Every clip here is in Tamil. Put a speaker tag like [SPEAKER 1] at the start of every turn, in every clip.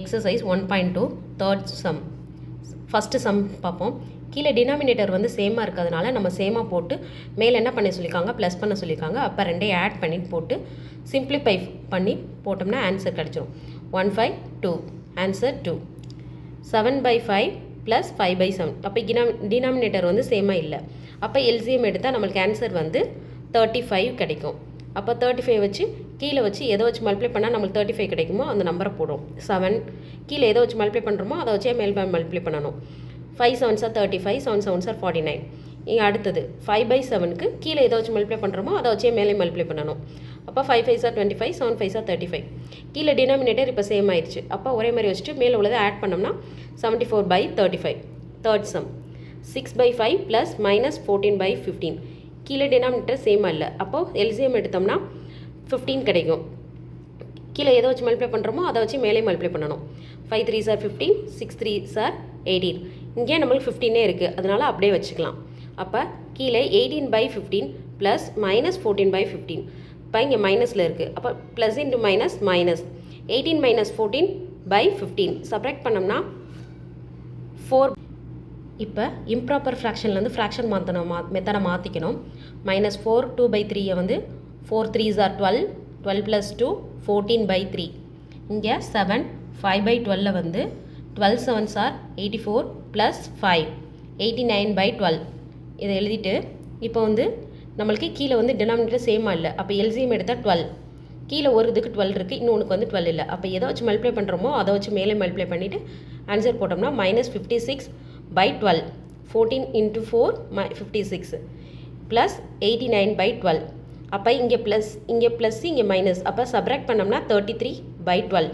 [SPEAKER 1] Exercise 1.2 third sum. First some பார்ப்போம். கீழே டினாமினேட்டர் வந்து சேமாக இருக்கிறதுனால நம்ம சேமாக போட்டு மேலே என்ன பண்ண சொல்லியிருக்காங்க, ப்ளஸ் பண்ண சொல்லியிருக்காங்க. அப்போ ரெண்டையும் ஆட் பண்ணி போட்டு சிம்பிளிஃபை பண்ணி போட்டோம்னா ஆன்சர் கிடச்சிரும். 1/5 2 ஆன்சர் 2. 7/5 ப்ளஸ் 5/7. அப்போ டினாமினேட்டர் வந்து சேமாக இல்லை. அப்போ எல்சிஎம் எடுத்தால் நம்மளுக்கு ஆன்சர் வந்து 35 கிடைக்கும். அப்போ 35 வச்சு கீழே வச்சு எதை வச்சு மல்டிப்ளை பண்ணால் நம்மளுக்கு 35 கிடைக்குமோ அந்த நம்பரை போடும். 7 கீழே எதை வச்சு மல்டிப்ளை பண்ணுறோமோ அதை வச்சே மேல் மல்டிப்ளை பண்ணணும். 5 7s are 35, 7 7s are 49. இங்கே அடுத்தது 5/7க்கு கீழே எதை வச்சு மல்டிப்ளை பண்ணுறோமோ அதை வச்சே மேலே மல்டிப்ளை பண்ணணும். அப்போ 5 5s are 25, 7 5s are 35. கீழே டினாமினேட்டர் இப்போ சேம் ஆயிடுச்சு. அப்போ ஒரே மாதிரி வச்சுட்டு மேலே உள்ளதை ஆட் பண்ணோம்னா 74/35. Third sum. 6/5 ப்ளஸ் -14/15. கீழே டினாமினேட்டர் சேமாக இல்லை. அப்போது எல்சிஎம் எடுத்தோம்னா 15 கிடைக்கும். கீழே எதை வச்சு மல்டிப்ளை பண்ணுறோமோ அதை வச்சு மேலே மல்டிப்ளை பண்ணணும். 5 3s are 15, 6 3s are 18. இங்கே நம்மளுக்கு 15 இருக்குது, அதனால் அப்படியே வச்சுக்கலாம். அப்போ கீழே 18/15 ப்ளஸ் -14/15. இப்போ இங்கே மைனஸில் இருக்குது. அப்போ plus into minus minus 18 - 14/15 subtract பண்ணோம்னா 4. இப்போ இம்ப்ராப்பர் ஃப்ராக்ஷன்லேருந்து ஃப்ராக்ஷன் மெத்தடை மாற்றிக்கணும். -4 2/3 வந்து 4 3s are 12, 12 + 2 14/3. இங்கே 7 5/12 வந்து 12 7s are 84 ப்ளஸ் 5 89/12. இதை எழுதிட்டு இப்போ வந்து நம்மளுக்கு கீழே வந்து டினாமினேட்டர் சேமாக இல்லை. அப்போ எல்சிஎம் எடுத்தால் 12. கீழே ஒரு இதுக்கு 12 இருக்குது, இன்னொன்றுக்கு வந்து 12 இல்லை. அப்போ எதை வச்சு மல்டிப்ளை பண்ணுறோமோ அதை வச்சு மேலே மல்டிப்ளை பண்ணிவிட்டு ஆன்சர் போட்டோம்னா -56/12. 14 × 4 56 ப்ளஸ் 89/12. அப்போ இங்கே ப்ளஸ் இங்கே மைனஸ். அப்போ சப்ராக்ட் பண்ணோம்னா 33/12.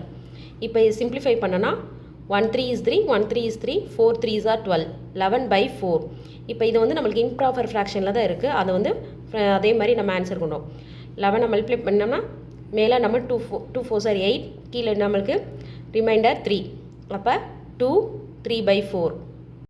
[SPEAKER 1] இப்போ சிம்பிளிஃபை பண்ணோன்னா 1 3 is 3, 1 3 is 3, 4 3s are 12, 11/4. இப்போ இது வந்து நம்மளுக்கு இம்ப்ராப்பர் ஃப்ராக்ஷனில் தான் இருக்குது. அதை வந்து அதே மாதிரி நம்ம ஆன்சர் கொண்டோம். 11 மல்டிப்ளை பண்ணோம்னா மேலே நம்ம 2 4s are 8, கீழே நம்மளுக்கு ரிமைண்டர் 3. அப்போ 2 3/4.